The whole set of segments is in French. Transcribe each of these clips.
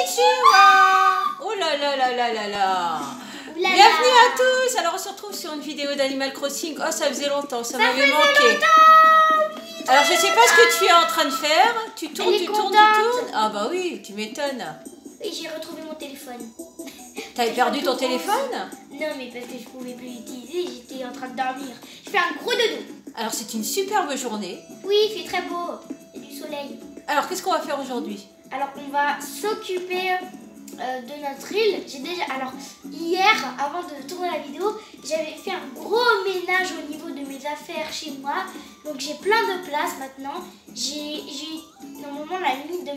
Konnichiwa. Oh là là là là là là. Oulala. Bienvenue à tous. Alors on se retrouve sur une vidéo d'Animal Crossing. Oh, ça faisait longtemps, ça m'avait manqué. Alors je sais pas ce que tu es en train de faire. Tu tournes, Elle est tu tournes, tu contente. tournes. Ah bah oui, tu m'étonnes. Et j'ai retrouvé mon téléphone. T'avais perdu ton téléphone? Non, mais parce que je pouvais plus l'utiliser, j'étais en train de dormir. Je fais un gros dodo. Alors c'est une superbe journée. Oui, il fait très beau. Il y a du soleil. Alors qu'est-ce qu'on va faire aujourd'hui? Alors, on va s'occuper de notre île. Alors, hier, avant de tourner la vidéo, j'avais fait un gros ménage au niveau de mes affaires chez moi. Donc, j'ai plein de place maintenant. Normalement, la limite de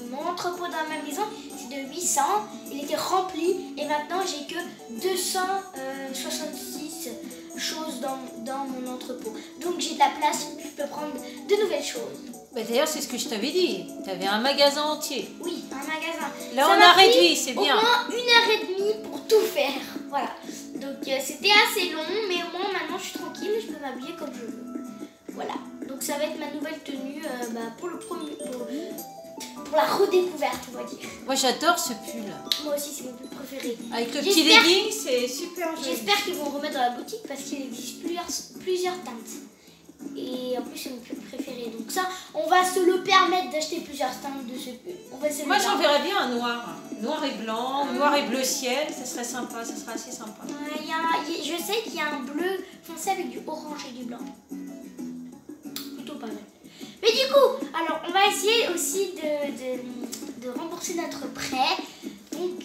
mon entrepôt dans ma maison, c'est de 800. Il était rempli. Et maintenant, j'ai que 266 choses dans mon entrepôt. Donc, j'ai de la place. Je peux prendre de nouvelles choses. Bah, d'ailleurs c'est ce que je t'avais dit. T'avais un magasin entier. Oui, un magasin. Là Ça on m'a a pris réduit, c'est bien. Au moins 1h30 pour tout faire. Voilà. Donc c'était assez long, mais au moins maintenant je suis tranquille, je peux m'habiller comme je veux. Voilà. Donc ça va être ma nouvelle tenue pour la redécouverte, on va dire. Moi j'adore ce pull. Moi aussi c'est mon pull préféré. Avec le petit legging, c'est super joli. J'espère qu'ils vont le remettre dans la boutique parce qu'il existe plusieurs teintes. Et en plus c'est mon pull préféré. Donc ça, on va se le permettre d'acheter plusieurs teintes de ce pull. Moi j'enverrais bien un noir. Noir et blanc, noir et bleu ciel, ça serait sympa, ça serait assez sympa. Je sais qu'il y a un bleu foncé avec du orange et du blanc. Plutôt pas mal. Mais du coup, alors on va essayer aussi de rembourser notre prêt. Donc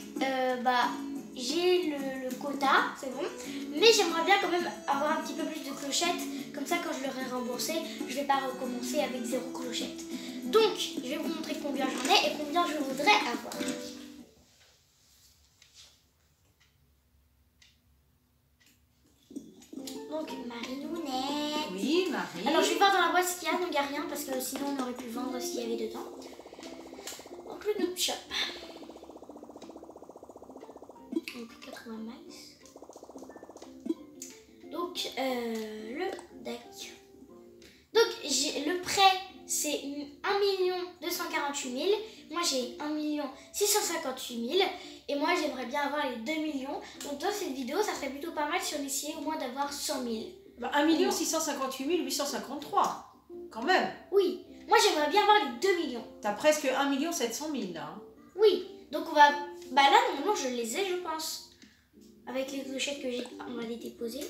j'ai le quota, c'est bon. Mais j'aimerais bien quand même avoir un petit peu plus de clochettes. Comme ça, quand je l'aurai remboursé, je ne vais pas recommencer avec 0 clochette. Donc, je vais vous montrer combien j'en ai et combien je voudrais avoir. Donc, Marie-Nounette. Oui, Marie. Alors, je vais voir dans la boîte ce qu'il y a. Donc, il n'y a rien parce que sinon, on aurait pu vendre s'il y avait dedans. Donc, le Noob Shop. Donc, 80 miles. Donc, le deck. Donc, le prêt, c'est 1 248 000. Moi, j'ai 1 658 000. Et moi, j'aimerais bien avoir les 2 millions. Donc, dans cette vidéo, ça serait plutôt pas mal si on essayait au moins d'avoir 100 000. Bah, 1 658 853. Quand même. Oui, moi, j'aimerais bien avoir les 2 millions. T'as presque 1 700 000 là. Hein. Oui, donc on va... Bah là, normalement, je les ai, je pense. Avec les clochettes que j'ai... On va les déposer.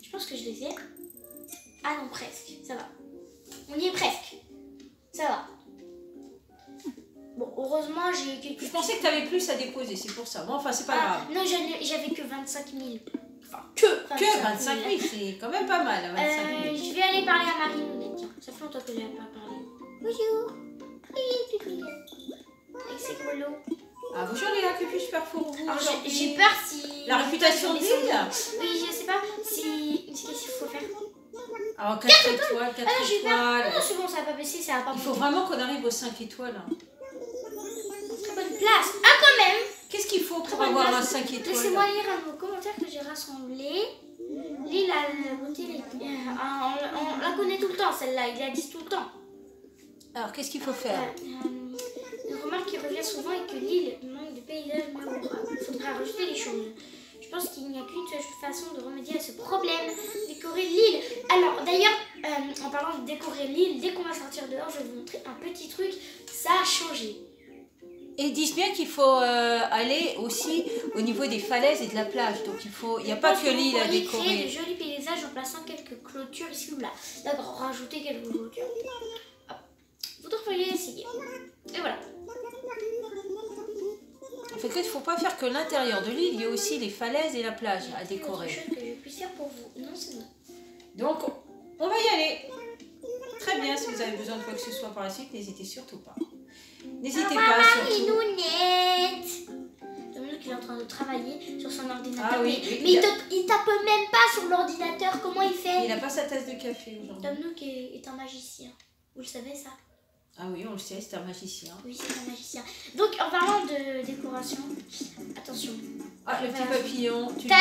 Je pense que je les ai. Ah non, presque. Ça va. On y est presque. Ça va. Bon, heureusement, j'ai quelques... Je pensais que t'avais plus à déposer, c'est pour ça. Bon, enfin, c'est pas grave. Non, j'avais que 25 000. Enfin, que 25 000, c'est quand même pas mal. 25 000. Je vais aller parler à Marie-Nounette. Tiens, ça fait longtemps que je n'ai pas parlé. Bonjour. Oui, pipi. Avec ses grelots. Ah, bonjour les gars, que puis-je faire pour vous? Alors, j'ai peur si... La réputation de l'île? Oui, je sais pas si... Qu'est-ce qu'il faut faire? Alors, 4 étoiles, 4 étoiles. Non, c'est bon, ça va pas baisser, ça va pas. Il faut vraiment qu'on arrive aux 5 étoiles. Très bonne place. Ah, quand même. Qu'est-ce qu'il faut pour avoir un 5 étoiles? Laissez-moi lire un de vos commentaires que j'ai rassemblés. L'île a la beauté... On la connaît tout le temps, celle-là. Il la dit tout le temps. Alors, qu'est-ce qu'il faut faire? Une remarque qui revient souvent est que l'île manque de paysages mémorables. Il faudra rajouter les choses. Je pense qu'il n'y a qu'une seule façon de remédier à ce problème, décorer l'île. Alors d'ailleurs, en parlant de décorer l'île, dès qu'on va sortir dehors, je vais vous montrer un petit truc. Ça a changé. Et disent bien qu'il faut aller aussi au niveau des falaises et de la plage. Donc il n'y a pas que l'île à décorer. Créer de jolis paysages en plaçant quelques clôtures ici ou là. D'accord, rajouter quelques clôtures. Vous devriez essayer. Et voilà. En fait, il ne faut pas faire que l'intérieur de l'île, il y a aussi les falaises et la plage à décorer. Autre chose que je puisse faire pour vous. Non, c'est bon. Donc, on va y aller. Très bien, si vous avez besoin de quoi que ce soit par la suite, n'hésitez surtout pas. N'hésitez pas surtout. Marie-Nounette. Dominique, il est en train de travailler sur son ordinateur. Ah oui, mais il tape même pas sur l'ordinateur. Comment il fait? Il n'a pas sa tasse de café aujourd'hui. Dominique est un magicien. Vous le savez ça? Ah oui, on le sait, c'est un magicien. Oui, c'est un magicien. Donc, en parlant de décoration, attention. Ah, le petit papillon. Tada, il n'y a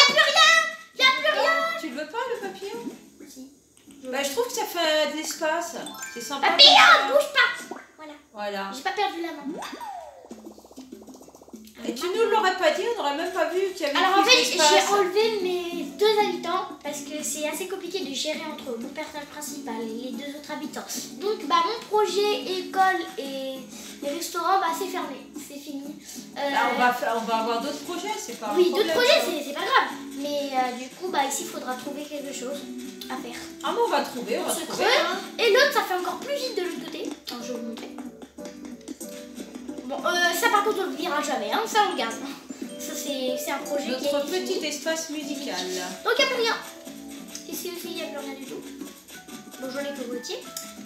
plus rien. Il n'y a plus rien. Tu le veux pas, le papillon? Si. Bah, je trouve que ça fait de l'espace. C'est sympa. Papillon, bouge pas. Voilà. Voilà. J'ai pas perdu la main. Et tu nous l'aurais pas dit, on n'aurait même pas vu qu'il y avait Alors en plus fait, d'espace. j'ai enlevé mes 2 habitants parce que c'est assez compliqué de gérer entre mon personnage principal et les 2 autres habitants. Donc bah mon projet école et restaurant, bah c'est fermé, c'est fini. Là, on va avoir d'autres projets, c'est pas Oui, un problème, d'autres projets, ça. c'est pas grave. Mais du coup, bah ici, il faudra trouver quelque chose à faire. Ah mais on va trouver, on va Se trouver. creuse. Hein. Et l'autre, ça fait encore plus vite de l'autre côté. Alors, je vais vous montrer. Bon, ça par contre, on le verra jamais, hein. Ça, on le garde. Ça, c'est un projet qui Notre est petit fini. espace musical. Donc, il n'y a plus rien. Ici aussi, il n'y a plus rien du tout. Bon, j'en ai que moitié.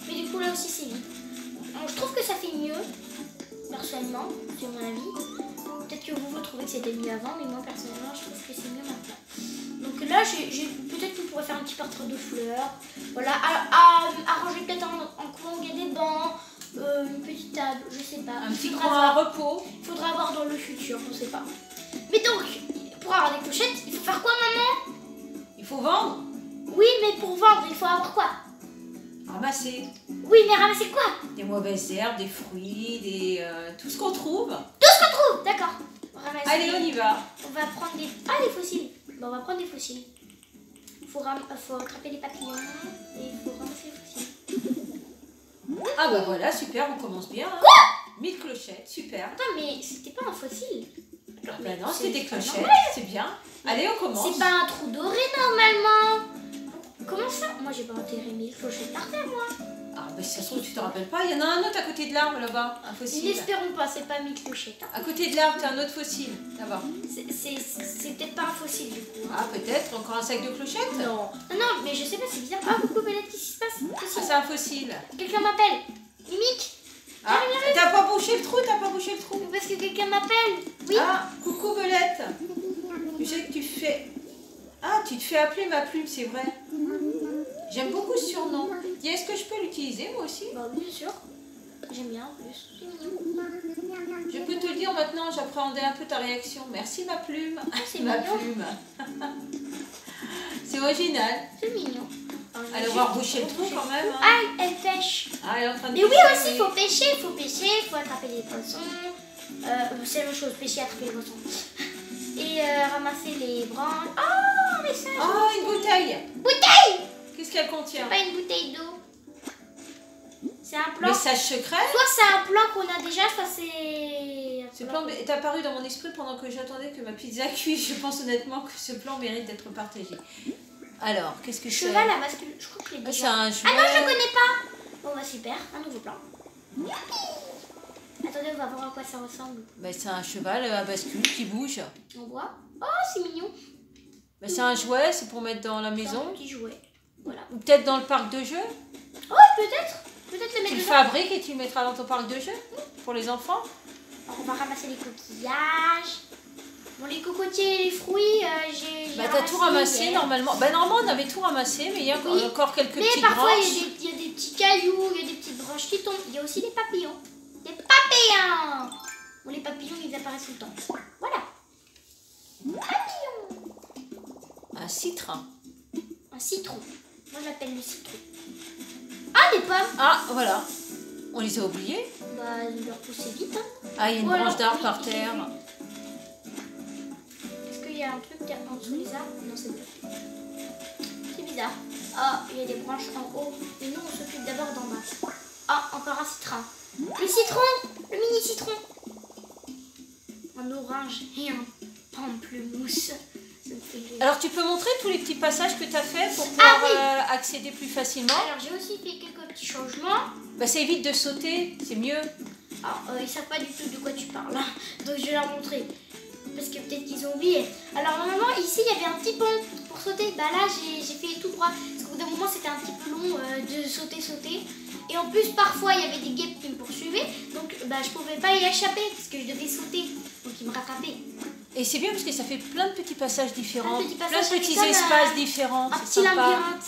Mais du coup, là aussi, c'est vide. Alors, je trouve que ça fait mieux, personnellement, c'est mon avis. Peut-être que vous trouvez que c'était mieux avant, mais moi, personnellement, je trouve que c'est mieux maintenant. Donc là, peut-être qu'on pourrait faire un petit parterre de fleurs. Voilà, arranger peut-être en coin où il y a des bancs, une petite table, je sais pas. Un petit coin à repos. Il faudra voir dans le futur, on sait pas. Mais donc, pour avoir des clochettes, il faut faire quoi, maman? Il faut vendre. Oui, mais pour vendre, il faut avoir quoi? Ramasser. Oui, mais ramasser quoi? Des mauvaises herbes, des fruits, tout ce qu'on trouve. Tout ce qu'on trouve, d'accord. Ramasser. Allez, on y va. On va prendre des... Ah, des fossiles. Bon, on va prendre des fossiles. Faut attraper les papillons et il faut ramasser les fossiles. Ah bah voilà, super, on commence bien. Hein. Quoi? 1000 clochettes, super. Attends, mais c'était pas un fossile. Bah non, c'était des pas clochettes, normal. c'est bien. Allez, on commence. C'est pas un trou doré normalement. Comment ça? Moi j'ai pas enterré 1000 clochettes par terre, moi. Ah bah si ça se trouve, tu te rappelles pas. Il y en a un autre à côté de l'arbre là-bas, un fossile. N'espérons pas, c'est pas 1000 clochettes. Hein. À côté de l'arbre, t'as un autre fossile, là-bas. C'est peut-être pas un fossile du coup. Hein. Ah peut-être, encore un sac de clochettes. Non. Non, mais je sais pas, c'est bizarre. Ah, coucou Bellette, qu'est-ce qui se passe? Ah, Fossile. c'est un fossile. Quelqu'un m'appelle. Mimique. Ah, t'as pas bouché le trou, t'as pas bouché le trou. Parce que quelqu'un m'appelle. Oui. Ah, coucou Belette. Tu sais que tu fais... Ah, tu te fais appeler ma plume, c'est vrai. J'aime beaucoup ce surnom. Dis, est-ce que je peux l'utiliser moi aussi? Bah oui, bien sûr. J'aime bien en plus. C'est mignon. Je peux te le dire maintenant, j'appréhendais un peu ta réaction. Merci ma plume. C'est ma mignon. plume. C'est original. C'est mignon. Allez, on va reboucher le trou quand même. Hein. Ah, elle pêche. Ah, elle est en train de Mais oui pêcher, aussi, il faut pêcher, il faut attraper des poissons. C'est la même chose, pêcher, attraper les poissons. Et ramasser les branches. Oh, mais ça. Oh, une bouteille. Bouteille. Qu'est-ce qu'elle contient? Pas une bouteille d'eau. C'est un plan. Message secret. Soit c'est un plan qu'on a déjà, soit c'est... Ce plan est apparu dans mon esprit pendant que j'attendais que ma pizza cuise. Je pense honnêtement que ce plan mérite d'être partagé. Alors, qu'est-ce que c'est? Cheval à bascule. Je crois que je l'ai Ah, déjà. c'est un Ah cheval. non, je connais pas. Bon bah super, un nouveau plan. Attendez, on va voir à quoi ça ressemble. Bah, c'est un cheval à bascule qui bouge. On voit. Oh, c'est mignon. Bah, c'est un jouet, c'est pour mettre dans la C'est un maison. petit jouet. Voilà. Ou peut-être dans le parc de jeux. Oh, peut-être. Peut-être le mettre Tu le dedans. fabriques et tu le mettras dans ton parc de jeux pour les enfants. Alors, on va ramasser les coquillages. Bon, les cocotiers et les fruits, j'ai Bah, t'as tout ramassé hier. normalement. Bah, normalement, on avait tout ramassé, mais il y a Oui. encore quelques Mais petites parfois, branches. il y a des petits cailloux, il y a des petites branches qui tombent. Il y a aussi des papillons. Des papillons. Bon, les papillons, ils apparaissent tout le temps. Voilà. Papillons. Un citron. Un citron. Moi, j'appelle le citron. Ah, des pommes. Ah, voilà. On les a oubliés. Bah, ils leur pousser vite. Hein. Ah, il y a une Voilà. branche d'arbre par Oui, terre. Est-ce qu'il y a un truc en dessous les arbres? Non, c'est bon. C'est bizarre. Ah, il y a des branches en haut. Mais nous, on s'occupe d'abord d'en bas. Ah, encore un citron. Le citron. Le mini citron. Un orange et un pamplemousse. Ça me fait rire. Alors, tu peux montrer tous les petits passages que tu as fait pour pouvoir oui. accéder plus facilement. Alors, j'ai aussi fait quelques petits changements. Bah, ça évite de sauter, c'est mieux. Alors, ils savent pas du tout de quoi tu parles. Hein. Donc, je vais leur montrer. Parce que peut-être qu'ils ont oublié. Alors, normalement, ici, il y avait un petit pont pour sauter. Bah là, j'ai fait tout droit. Parce qu'au bout d'un moment, c'était un petit peu long de sauter. Et en plus, parfois, il y avait des guêpes qui me poursuivaient. Donc, bah, je pouvais pas y échapper parce que je devais sauter. Donc, ils me rattrapaient. Et c'est bien parce que ça fait plein de petits passages différents, Plein de petits plein passages, de petits comme, espaces différents. Un C'est petit sympa. labyrinthe.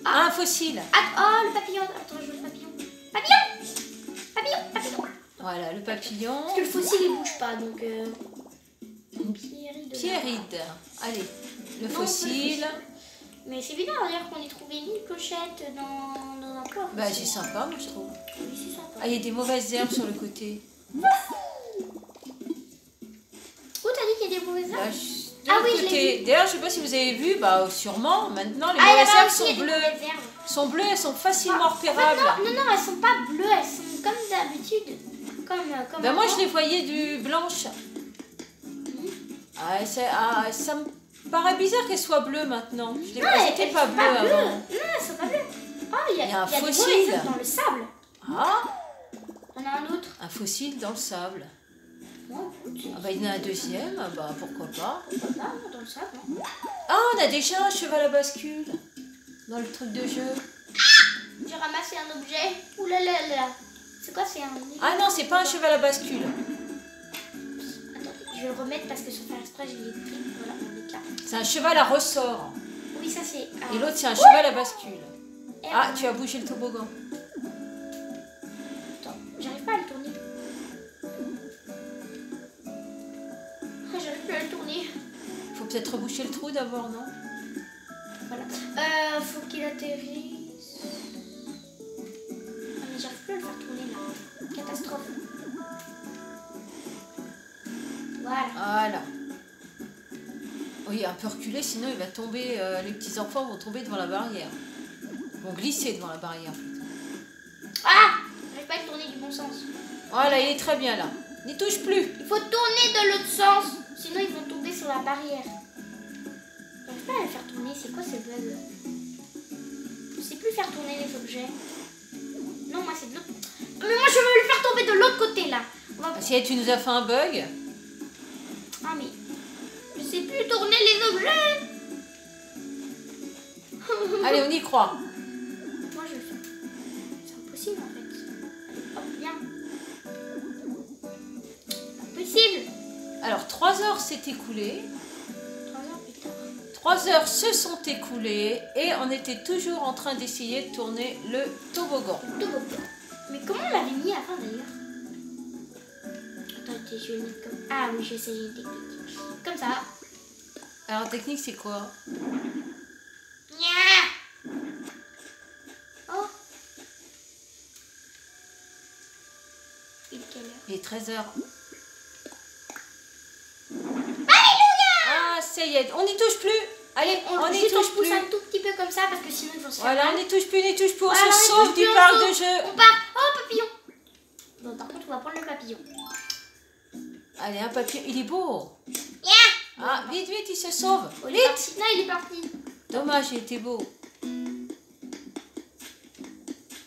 Ah, un fossile. Ah, oh, le papillon. Attends, je veux le papillon. Papillon. Voilà, le papillon. Parce que le fossile, il bouge pas. Donc, Pierride. Pierride. Allez, le Non, fossile. pas le Mais c'est bizarre d'ailleurs qu'on ait trouvé 1000 clochettes dans un coffre. Bah, c'est sympa, moi, je trouve. Oui, c'est sympa. Ah, il y a des mauvaises herbes sur le côté. mauvais Là, arbres. de l'autre oui, je l'ai côté. D'ailleurs, je sais pas si vous avez vu, bah sûrement, maintenant les Ah, mauvaises là-bas herbes aussi, il y a sont des bleues. mauvaises herbes. Sont bleues, elles sont facilement En fait, repérables. non, elles sont pas bleues, elles sont comme d'habitude. Comme Ben moi, avant. je les voyais du blanche. Ça me paraît bizarre qu'elles soient bleues maintenant. Je les Non, c'était elles pas sont bleues pas bleues. avant. Non, elles sont pas bleues. Oh, il y a Il y a un des mauvaises fossile. herbes dans le sable. Ah, On a un autre. un fossile dans le sable. Bon, écoute, Ah bah, il y en a un deuxième, bah pourquoi pas. pourquoi pas, dans le sable. Hein. Ah, on a déjà un cheval à bascule dans le truc de jeu. J'ai ramassé un objet. Ouh là là là. C'est quoi, c'est un... Ah non, c'est pas un cheval à bascule. Attends, je vais le remettre parce que sans faire exprès, je l'ai pris. Voilà, on est là. C'est un cheval à ressort. Oui, ça c'est... Et l'autre, c'est un cheval à bascule. Et Ah, tu as bougé le toboggan. Attends, j'arrive pas à le tourner. Ah, j'arrive plus à le tourner. Faut peut-être reboucher le trou d'abord, non? Voilà. Faut qu'il atterrisse. Ah, mais j'arrive plus à le faire tourner là. Catastrophe. Voilà. Voilà. Oui, un peu reculé, sinon il va tomber. Les petits enfants vont tomber devant la barrière. Ils vont glisser devant la barrière plutôt. Ah! J'arrive pas à le tourner du bon sens. Voilà, il est très bien là. N'y touche plus. Il faut tourner de l'autre sens. Sinon, ils vont tomber sur la barrière. J'arrive pas à le faire tourner. C'est quoi ce bug? Je sais plus faire tourner les objets. Non, moi c'est de l'autre. Mais moi je veux le faire tomber de l'autre côté là. On va... Si tu nous as fait un bug. Ah mais je sais plus tourner les objets. Allez, on y croit. Moi je le fais. C'est impossible en fait. Allez, hop, viens. Impossible. Alors, 3 heures s'est écoulées. 3 heures plus tard. 3 heures se sont écoulées et on était toujours en train d'essayer de tourner le toboggan. Toboggan. Mais comment on l'avait mis avant d'ailleurs? Attends, je vais le mettre comme... Ah oui, je sais, j'ai une technique. Comme ça. Alors, technique, c'est quoi? Nya. Oh. Il est quelle heure? Il est 13 heures. Alléluia! Ah, ça y est, on n'y touche plus. Allez, on n'y juste on touche pousse plus. un tout petit peu comme ça parce que sinon ils vont se faire Voilà, mal. on n'y touche plus, on Voilà, se on sauve touche du plus, on parc sauve. de jeu. On part. Oh, papillon. Bon, par contre, on va prendre le papillon. Allez, un papier, il est beau. Yeah. Ah, vite, vite, il se sauve. Oh, il est parti. Non, il est parti. Dommage, il était beau.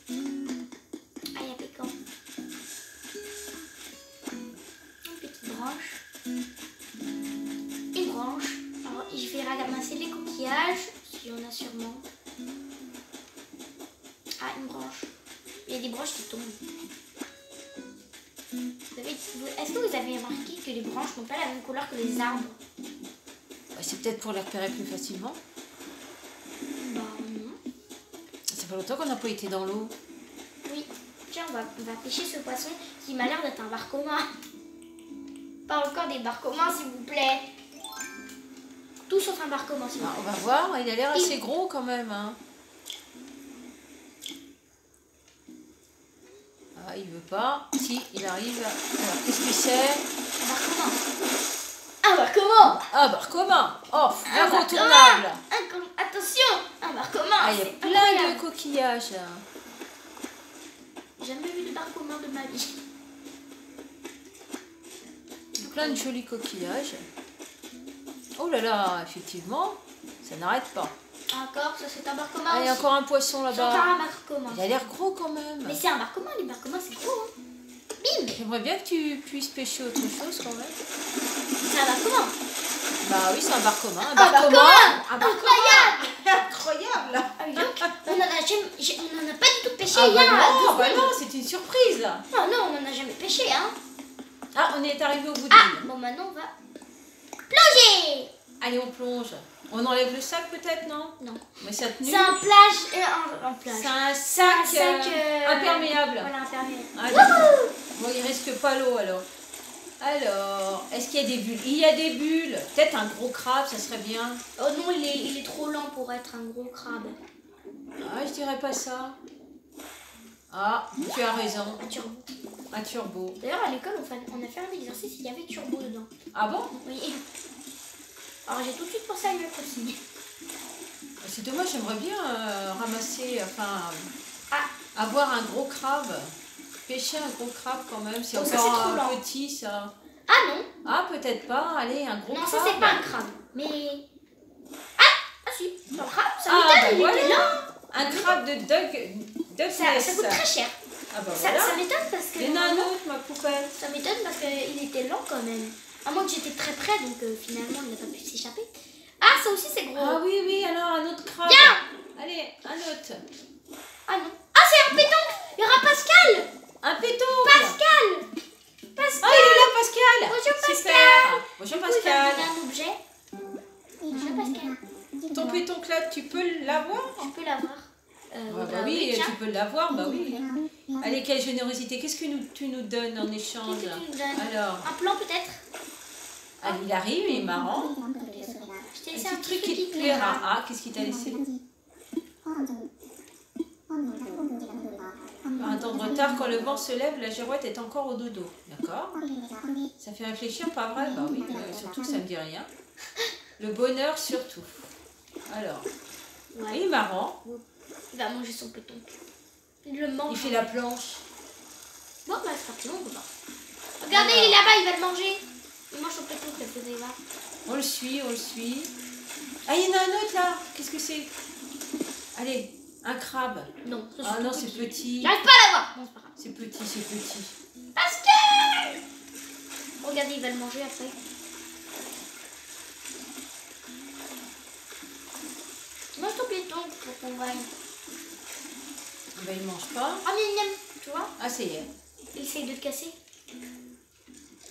Ah, il y a pécan. Une petite branche. Une branche. Alors, je vais ramasser les coquillages. Il y en a sûrement. Ah, une branche. Il y a des branches qui tombent. Est-ce que vous avez remarqué que les branches n'ont pas la même couleur que les arbres? Bah, c'est peut-être pour les repérer plus facilement. Bah non. Ça fait longtemps qu'on n'a pas été dans l'eau. Oui. Tiens, on va pêcher ce poisson qui m'a l'air d'être un bar commun. Pas encore des bars communs, s'il vous plaît. Tout sauf un bar commun, s'il vous Ah, plaît. on va voir, il a l'air assez gros quand même. Hein. Ah, il veut pas. Si, il arrive. Alors, qu'est-ce que c'est? Un bar commun. Un bar commun. Ah, bar commun. Oh, Un bien bar retournable. Attention, un bar commun. Ah, il y a c'est plein incroyable. de coquillages. Là. J'ai jamais vu de bar commun de ma vie. Plein de jolis coquillages. Oh là là, effectivement, ça n'arrête pas. Encore, ça c'est un bar commun. Ah, il y a aussi. encore un poisson C'est encore là-bas. un bar commun. Il a l'air gros quand même. Mais c'est un bar commun, les bars communs c'est gros. Hein. Bim. J'aimerais bien que tu puisses pêcher autre chose quand même. C'est un bar commun. Bah oui, c'est un bar commun. Un bar commun. Un bar Incroyable. incroyable. Ah, dis donc, on en a pas du tout pêché Ah hier. bah à non, deux bah secondes. non, c'est une surprise. Non, non, on en a jamais pêché, hein. Ah, on est arrivé au bout de Ah, l'île. bon, maintenant on va plonger. Allez, on plonge. On enlève le sac peut-être, non? Non. Mais ça a tenu. C'est un plage, un plage. C'est un sac, imperméable. Voilà, imperméable. Allez. Bon, il risque pas l'eau alors. Alors, est-ce qu'il y a des bulles? Il y a des bulles. Peut-être un gros crabe, ça serait bien. Oh non, il est trop lent pour être un gros crabe. Ah, je dirais pas ça. Ah, tu as raison. Un turbo. Un turbo. D'ailleurs, à l'école, on a fait un exercice, il y avait turbo dedans. Ah bon? Oui. Alors j'ai tout de suite pensé à lui aussi. C'est dommage, j'aimerais bien ramasser, enfin, Ah. avoir un gros crabe. Pêcher un gros crabe quand même. C'est Oh, ça, encore c'est trop un lent. petit, ça. Ah non. Ah, peut-être pas. Allez, un gros Non, crabe. ça c'est pas un crabe. Mais... Ah si, c'est un crabe. Ça Ah, m'étonne, bah il voilà. était là. Un crabe de Doug Ça coûte très cher. Ah bah Ça voilà. m'étonne parce que... Il y en a un autre, ma poupette. Ça m'étonne parce qu'il était lent quand même. À moins que j'étais très près, donc finalement il n'a pas pu s'échapper. Ah, ça aussi c'est gros. Ah oui, oui, alors un autre crabe. Viens. Allez, un autre. Ah non. Ah, c'est un pétoncle. Il y aura Pascal. Un pétoncle. Pascal. Pascal. Ah, il est là, Pascal. Bonjour, Pascal. Super. Bonjour, Du coup, il va me Pascal. donner un objet. Bonjour Pascal. Ton pétoncle là, tu peux l'avoir? Tu peux l'avoir. Bah oui, tiens. tu peux l'avoir, bah oui. Allez, quelle générosité. Qu'est-ce que tu nous donnes en échange? Qu'est-ce que tu nous donnes? Alors, Un plan peut-être. ah, il arrive, il est marrant. Je t'ai Un laissé petit truc qui te plaira. Ah, qu'est-ce qu'il t'a laissé? Par un temps de retard, quand le vent se lève, la girouette est encore au dodo. D'accord? Ça fait réfléchir, pas vrai? Bah oui, surtout que ça me dit rien. Le bonheur surtout. Alors, Ouais. il est marrant. Il va manger son pétoncle. Il le mange. Il fait la planche. Bon, bah c'est parti, on peut pas. Regardez, il est là-bas, il va le manger. Il mange son pétoncle, vous allez voir. On le suit, on le suit. Ah, il y en a un autre là. Qu'est-ce que c'est? Allez, un crabe. Non, ça, Ah tout non, petit. c'est petit. J'arrive pas à l'avoir. Bon, c'est pas grave. C'est petit, c'est petit. Pascal. Regardez, il va le manger après. Mange ton pétoncle pour qu'on voie. Ben, il mange pas. Ah, miam, miam. Tu vois? Ah, ça y est. Il essaye de te casser.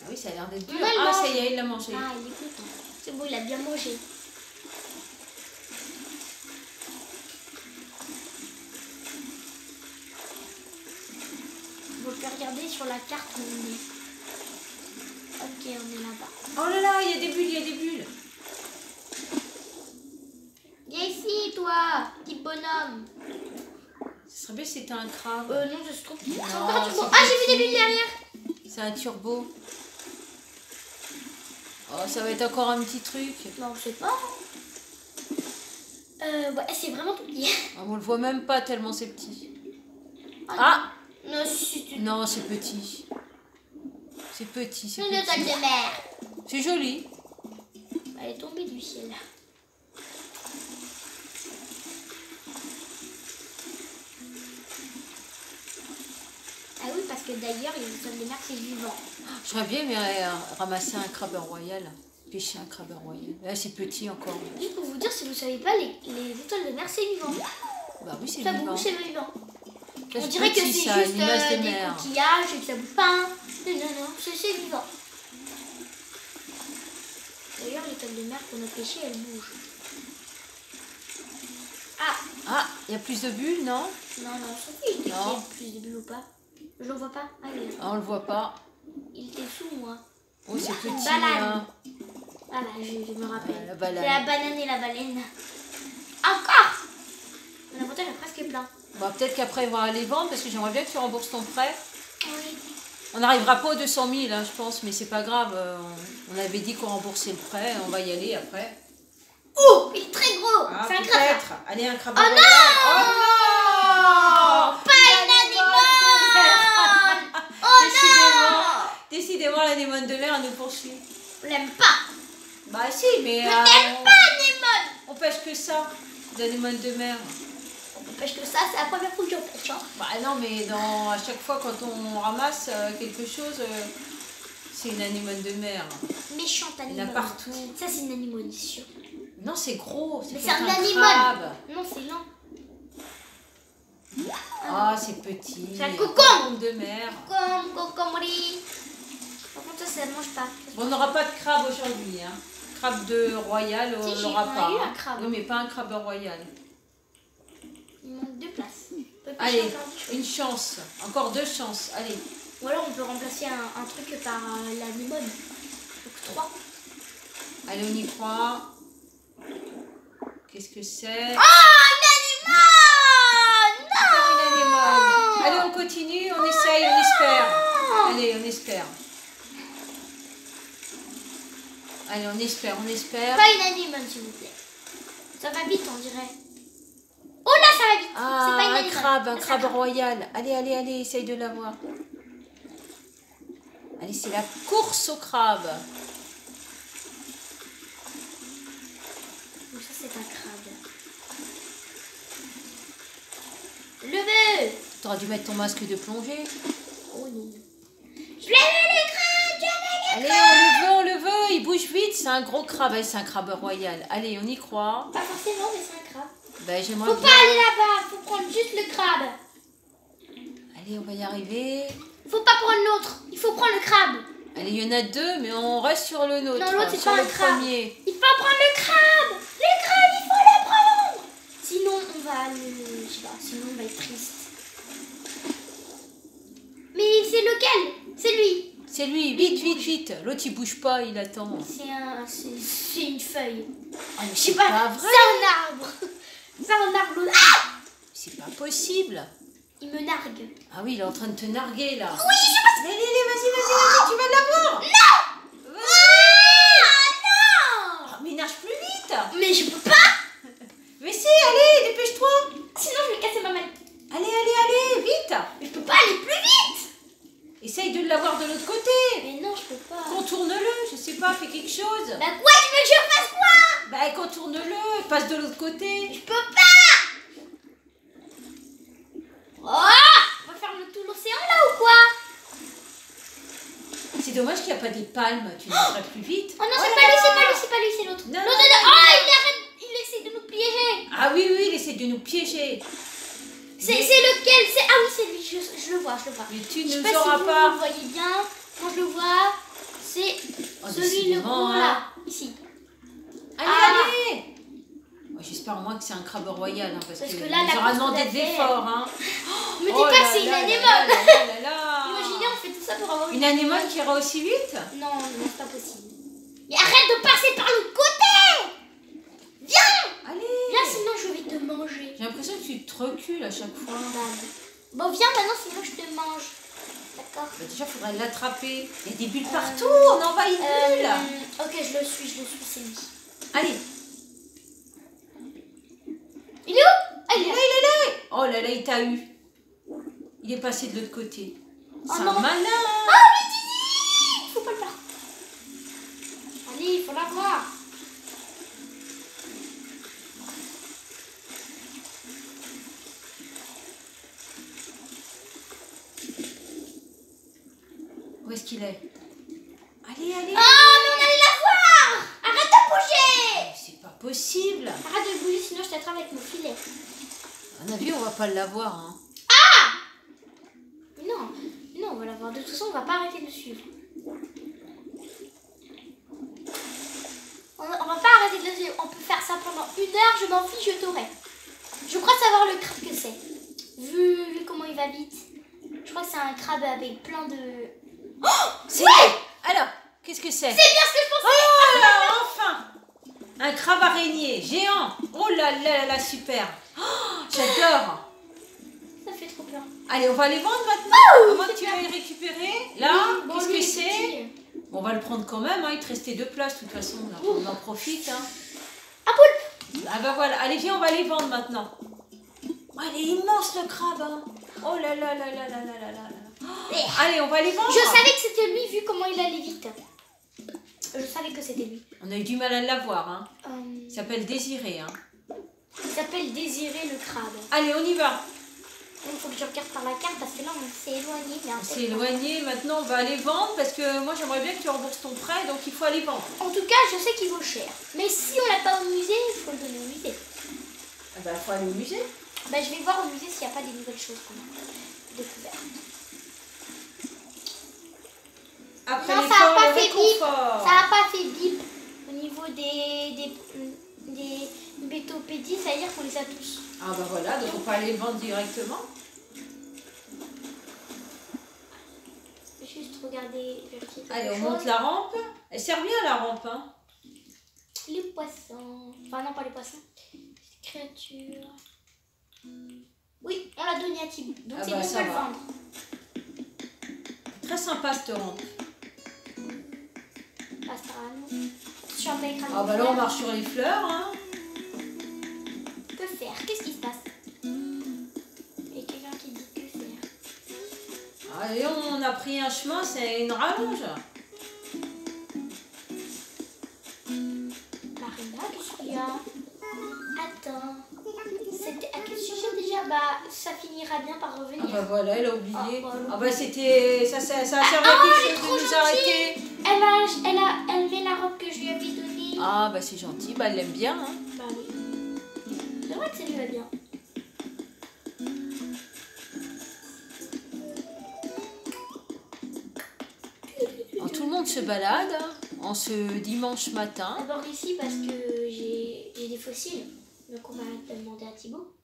Ah oui, ça a l'air d'être dur. On va le Ah, ça manger. y est, il l'a mangé. Ah, il est content. C'est bon, il a bien mangé. Vous pouvez regarder sur la carte où on est. Ok, on est là-bas. Oh là là, il y a des bulles, il y a des bulles. Viens ici, toi, petit bonhomme. Ce serait bien si c'était un crabe. Non, je se trouve. C'est Non, encore un turbo. c'est Ah, j'ai vu petit. des bulles derrière. C'est un turbo. Oh, ça va être encore un petit truc. Non, je sais pas. Ouais, c'est vraiment tout petit. Ah, on le voit même pas tellement c'est petit. Ah, Ah non, si tu. non, c'est petit. C'est petit, c'est Une attaque petit. de mer. C'est joli. Elle est tombée du ciel. Ah oui, parce que d'ailleurs, les étoiles de mer, c'est vivant. J'aurais bien aimé ramasser un crabe royal. Pêcher un crabe royal. Là, c'est petit encore. Juste pour vous dire, si vous savez pas, les étoiles de mer, c'est vivant. Bah oui, c'est Ça vivant. bouge, c'est vivant. Ça, On c'est dirait que petit, c'est ça, juste une masse de des mer. coquillages et que ça bouge pas. Hein. Non, non, c'est vivant. D'ailleurs, l'étoile de mer qu'on a pêchée, elle bouge. Ah, Ah, il y a plus de bulles, non? non, non, je sais qu'il y Non. a plus de bulles ou pas. Je le vois pas. Ah, il est là. Ah, on le voit pas. Il était sous moi. Oh, c'est petit. Banane. Hein. Ah là, je me rappelle. La banane. C'est la banane et la baleine. Encore. Mon inventaire est presque plein. Bah, peut-être qu'après, on va aller vendre parce que j'aimerais bien que tu rembourses ton prêt. Oui. On n'arrivera pas aux 200 000, hein, je pense, mais c'est pas grave. On avait dit qu'on remboursait le prêt. On va y aller après. Oh, il est très gros. Ah, c'est un crabe. peut-être. Allez, un crabe Oh royal. non. Oh non. Pas une anémone. Oh non. Décidément, l'anémone de mer, elle nous poursuit. On l'aime pas. Bah si, mais Je n'aime pas l'anémone. on pêche que ça, l'anémone de mer. Parce que ça, c'est la première fois que j'en pêche. Hein. Bah non, mais à chaque fois quand on ramasse quelque chose, c'est une anémone de mer. Méchante Il y en anémone. a partout. Ça, c'est une anémone, c'est sûr. Non, c'est gros. Mais peut-être c'est un anémone. crabe. Non, c'est lent. Ah, c'est petit. C'est un cocon. De mer. Comme cocomri. Par contre, ça ne mange pas. Bon, on n'aura pas de crabe aujourd'hui. Hein. Crabe de royal, on Si, n'aura on a pas. eu un hein. crabe. Oui, mais pas un crabe royal. Il manque 2 places. On peut pêcher Allez, encore des choses. une chance. Encore 2 chances. Allez. Ou alors, on peut remplacer un truc par l'anémone. Donc 3. Allez, on y croit. Qu'est-ce que c'est? Oh, l'anémone. Encore une anémone. Allez, on continue, on essaye, on espère. Allez, on espère. Allez, on espère, on espère. Pas une anémone, s'il vous plaît. Ça va vite, on dirait. Oh là, ça va vite. Ah, C'est pas une un anémone. crabe, un C'est crabe royal. Allez, allez, allez, essaye de l'avoir. Allez, c'est la course au crabe. Donc ça, c'est un crabe. Levez. T'aurais dû mettre ton masque de plongée. Oh non. Je l'ai vu le crabe, Allez, on le veut, il bouge vite. C'est un gros crabe, allez, c'est un crabe royal. Allez, on y croit. Pas forcément, mais c'est un crabe. Ben, j'aimerais Faut bien. pas aller là-bas, faut prendre juste le crabe. Allez, on va y arriver. Faut pas prendre l'autre, il faut prendre le crabe. Allez, il y en a deux, mais on reste sur le nôtre. Non, l'autre, c'est sur pas le un crabe. premier. Il faut prendre le crabe. Le crabe, il faut le prendre. Sinon, on va le... Je sais pas, sinon on va être triste. Mais c'est lequel? C'est lui. C'est lui, vite, vite, vite. L'autre, il bouge pas, il attend. C'est une feuille. Ah, mais Je sais c'est pas, pas vrai. c'est un arbre. C'est un arbre. Ah! C'est pas possible. Il me nargue. Ah oui, il est en train de te narguer, là. Oui, je sais pas. Allez, allez, vas-y, tu vas l'avoir. Non. Vas-y. Ah, Oh, mais nage plus vite. non. Mais je peux pas. Mais si, allez, dépêche-toi. Sinon, je vais casser ma main. Allez, allez, allez, vite. Mais je peux pas aller plus vite. Essaye de l'avoir de l'autre côté. Mais non, je peux pas. Contourne-le, je sais pas, fais quelque chose. Bah quoi, tu veux que je fasse quoi? Bah, contourne-le, passe de l'autre côté. Je peux pas. Oh, on va faire tout l'océan là ou quoi? C'est dommage qu'il n'y a pas des palmes, tu nagerais plus vite. Oh non, Oh c'est là pas lui, là. c'est pas lui, c'est pas lui, c'est l'autre. Non, Non, non, non, non, non. non. Oh, il arrête, il essaie de nous piéger. Ah oui, oui, il essaie de nous piéger. C'est Mais- lequel? C'est Ah oui, c'est lui, je le vois, je le vois. Mais tu Je sais ne pas nous auras si vous pas. le voyez bien. Quand je le vois, c'est Oh, celui le décidément, gros hein. là, ici. Allez, Ah. allez. Moi, j'espère au moins que c'est un crabe royal, hein, parce Parce que que il là, la nous aura course demandé qu'on de a fait- l'effort. Hein. Me dis Oh pas là que c'est une là là anémone. là là là là. Imaginez, on fait tout ça pour avoir Une anémone qui ira aussi vite. Non, non, c'est pas possible. Mais arrête de passer par l'autre côté. Viens. Allez. Viens, sinon je vais te manger. J'ai l'impression que tu te recules à chaque fois. Bon, viens maintenant, sinon je te mange. D'accord. Bah, déjà, il faudrait l'attraper. Il y a des bulles partout, on en voit une bulle. Ok, je le suis, c'est lui. Allez. Il est où? Ah, il est là. Il est là. Oh là là, il t'a eu. Il est passé de l'autre côté. Oh C'est un non. malin. Ah oui, Didi. Faut pas le faire. Allez, il faut l'avoir. Où est-ce qu'il est? Allez, allez. Ah, mais on allait l'avoir. Arrête de bouger. C'est pas possible. Arrête de bouger, sinon je t'attrape avec mon filet. À mon avis, on va pas l'avoir. Hein. Mais non, on va l'avoir. De toute façon, on va pas arrêter de suivre. On va pas arrêter de le suivre. On peut faire ça pendant 1 heure, je m'en fiche, je t'aurai. Je crois savoir le crabe que c'est. Vu comment il va vite. Je crois que c'est un crabe avec plein de... Oh, c'est Alors, qu'est-ce que c'est? C'est bien ce que je pensais. Oh là, enfin! Un crabe araignée géant. Oh là là là là, super. Oh, j'adore. Ça fait trop peur. Allez, on va les vendre maintenant. À moins que tu super. ailles récupérer. Là, Bon, qu'est-ce lui, que il est c'est? petit. Bon, on va le prendre quand même. Hein. Il te restait 2 places de toute façon. Là, on en profite. Hein. Un poulpe. Ah bah voilà. Allez, viens, on va les vendre maintenant. Oh, il est immense le crabe. Hein. Oh là là là là là là là là. Oh, allez, on va les vendre. Je savais que c'était lui vu comment il allait vite. Je savais que c'était lui. On a eu du mal à l'avoir. Hein. Il Il s'appelle Désiré. Hein. s'appelle Désiré le crabe. Allez, on y va. Il faut que je regarde par la carte parce que là on s'est éloigné. On s'est éloigné. Maintenant, on va aller vendre parce que moi, j'aimerais bien que tu rembourses ton prêt. Donc, il faut aller vendre. En tout cas, je sais qu'il vaut cher. Mais si on l'a pas au musée, il faut le donner au musée. Ah bah, il faut aller au musée. Bah, je vais voir au musée s'il n'y a pas des nouvelles choses qu'on a découvertes. Après Non, ça l'effort, a pas le fait bip. réconfort. Ça n'a pas fait bip au niveau des bétopédies, ça veut dire qu'on les a tous. Ah bah voilà, donc on peut aller le vendre directement. Juste regarder, vérifier. quelque Allez, on chose. monte la rampe. Elle sert bien la rampe. Hein. Les poissons. Enfin, non, pas les poissons. Créatures. Oui, on l'a donné à Thibaut. Donc Ah c'est bah, bon, on ça peut le va. vendre. Très sympa cette rampe. Astral. sur un écran. Ah bah là on marche sur les fleurs, hein. Que faire? Qu'est-ce qui se passe? Il y a quelqu'un qui dit que faire. Allez, on a pris un chemin, c'est une rallonge. Marina, qu'est-ce qu'il y a? Attends. C'était à quel sujet déjà? Bah, ça finira bien par revenir. Ah bah voilà, elle a oublié. Ah, voilà. Ah bah c'était... Ça a servi à quelque chose de nous arrêter. Elle met la robe que je lui avais donnée. Ah bah c'est gentil, bah elle l'aime bien, hein. Bah oui. C'est vrai que ça lui va bien. Alors, tout le monde se balade hein, en ce dimanche matin. D'abord ici parce que j'ai des fossiles. Donc on va demander à Thibaut.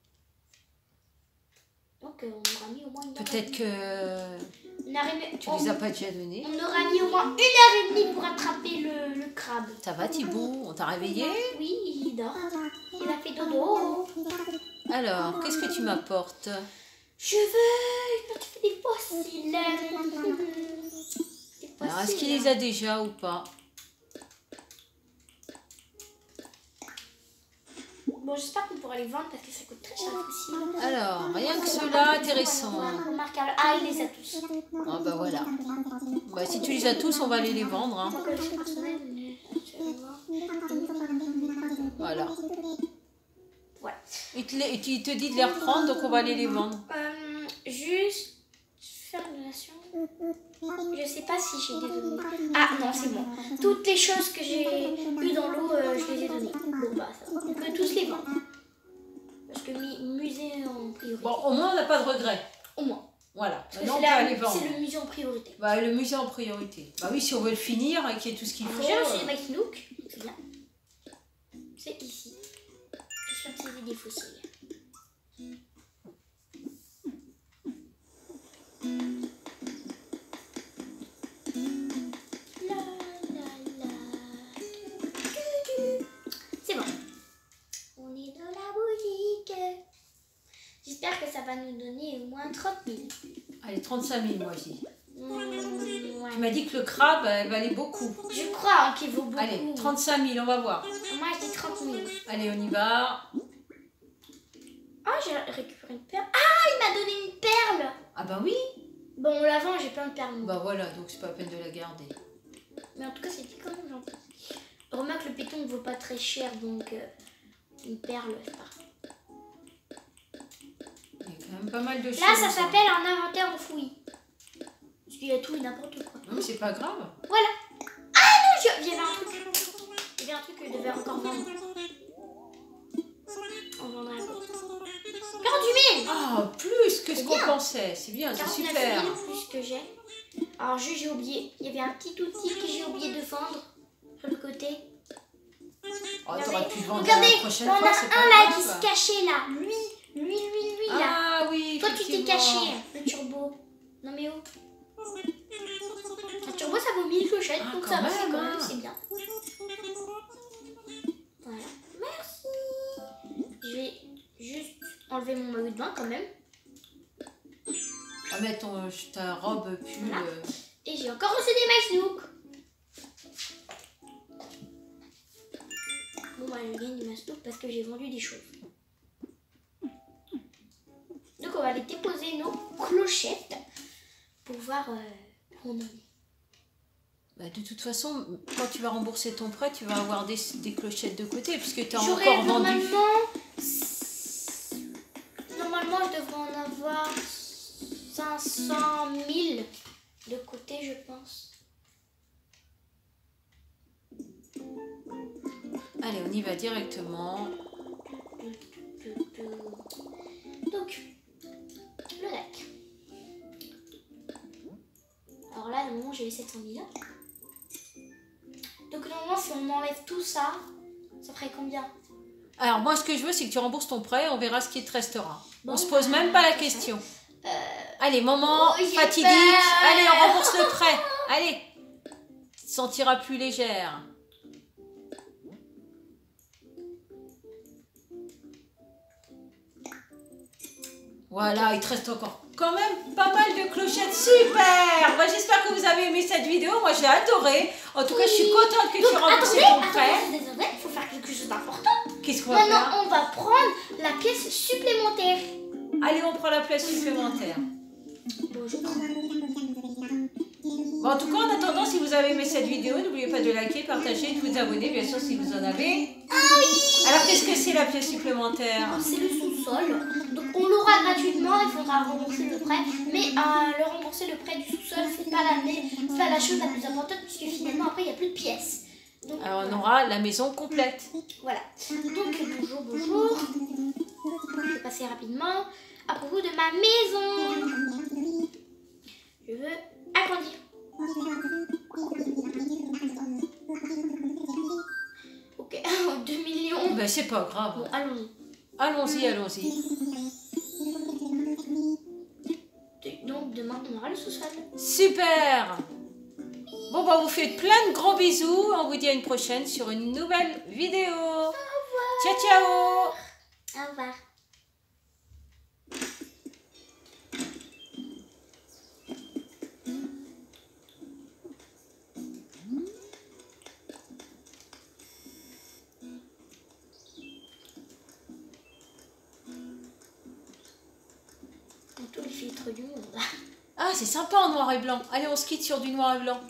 Donc on aura mis au moins une heure. Peut-être que tu les as pas déjà donnés. On aura mis au moins 1h30 pour attraper le crabe. Ça va Thibaut? On t'a réveillé? Oui, il dort. Il a fait dodo. Alors, qu'est-ce que tu m'apportes? Je veux des fossiles. Alors, est-ce qu'il les a déjà ou pas? Bon, j'espère qu'on pourra les vendre parce que ça coûte très cher les fossiles. Alors, rien que cela, intéressant. Remarquable. Ah, il les a tous. Ah bah voilà. Bah, si tu les as tous, on va aller les vendre. Hein. Voilà. Voilà. Il te dit de les reprendre, donc on va aller les vendre. Juste faire une donation. Je sais pas si j'ai des données. Ah non, c'est bon. Toutes les choses que j'ai eues dans l'eau, je les ai données. Bon bah ça va. On peut tous les vendre. Parce que musée en priorité. Bon, au moins on n'a pas de regrets. Au moins. Voilà. Parce que Maintenant on peut aller vendre. c'est le musée en priorité. Bah, le musée en priorité. Bah oui, si on veut le finir et qu'il y ait tout ce qu'il faut. J'ai reçu les Mighty Nook. C'est bien. C'est ici. J'espère que c'est des fossiles. C'est bon. On est dans la boutique. J'espère que ça va nous donner au moins 30 000. Allez, 35 000 moi je dis. Ouais. Tu m'as dit que le crabe, elle valait beaucoup. Je crois qu'il vaut beaucoup. Allez, 35 000, on va voir. Moi je dis 30 000. Allez, on y va. Ah, j'ai récupéré une perle. Ah, il m'a donné une perle. Ah bah oui. Bon, on la vend, j'ai plein de perles. Bah voilà, donc c'est pas la peine de la garder. Mais en tout cas, c'était quand même gentil. Remarque, le péton ne vaut pas très cher, donc une perle, c'est pas. Il y a quand même pas mal de choses. Là, ça s'appelle un inventaire enfoui. Parce qu'il y a tout et n'importe quoi. Non, mais c'est pas grave. Voilà. Ah non, il y avait un truc. Il y avait un truc que je devais encore vendre. On vendra un peu. 48 000. Ah, plus que ce qu'on bien. pensait. C'est bien, c'est 49 super. 000 plus que j'ai. Alors, j'ai oublié. Il y avait un petit outil que j'ai oublié de vendre sur le côté. Oh, t'aurais pu le vendre Regardez, la prochaine on fois, a c'est un pas là qui grave. se cachait là. Lui là. Ah oui, Toi, tu t'es effectivement. caché, le turbo. Non mais oh. Un turbo, ça vaut 1000 clochettes, Ah, donc quand ça va, même, quand même, hein. c'est bien. Voilà. Merci. Je vais juste enlever mon maillot de bain quand même. Ah, mais ta robe pull. Voilà. Et j'ai encore reçu des Max Nook. Bon bah je gagne du Max Nook parce que j'ai vendu des choses. Donc on va aller déposer nos clochettes pour voir où on en est. Bah, de toute façon, quand tu vas rembourser ton prêt, tu vas avoir des clochettes de côté puisque tu as J'aurais encore vendu. Normalement, je devrais en avoir 500 000 de côté, je pense. Allez, on y va directement. Donc, le lac. Alors là, normalement, j'ai les 700 000. Donc, normalement, si on enlève tout ça, ça ferait combien? Alors, moi, ce que je veux, c'est que tu rembourses ton prêt, on verra ce qui te restera. Bon, On se pose même pas la question. Allez, moment Oh, j'ai fatidique. peur. Allez, on rembourse le prêt. Allez. Tu te sentiras plus légère. Voilà, il te reste encore quand même pas mal de clochettes. Super. Bah, j'espère que vous avez aimé cette vidéo. Moi, j'ai adoré. En tout cas, je suis contente que tu remboursé ton prêt. Attendez, il faut faire quelque chose d'important. Qu'est-ce qu'on va faire? Maintenant, on va prendre la pièce supplémentaire. Allez, on prend la place supplémentaire. Bon, je prends. Bon, en tout cas, en attendant, si vous avez aimé cette vidéo, n'oubliez pas de liker, partager, de vous abonner, bien sûr, si vous en avez. Ah oui. Alors, qu'est-ce que c'est la pièce supplémentaire? C'est le sous-sol. Donc, on l'aura gratuitement. Il faudra rembourser le prêt. Mais le rembourser le prêt du sous-sol, c'est pas la chose la plus importante puisque finalement, après, il n'y a plus de pièces. Donc, alors, on aura la maison complète. Voilà. Donc, bonjour. Je vais passer rapidement à propos de ma maison. Je veux agrandir. Ok, 2 millions. Ben, c'est pas grave. Bon, allons-y. Allons-y, allons-y. Donc, demain, on aura le sous-sol. Super. Bon, bah, vous faites plein de gros bisous. On vous dit à une prochaine sur une nouvelle vidéo. Au revoir. Ciao, ciao. Au revoir. Tous les filtres du monde. Ah, c'est sympa en noir et blanc. Allez, on se quitte sur du noir et blanc.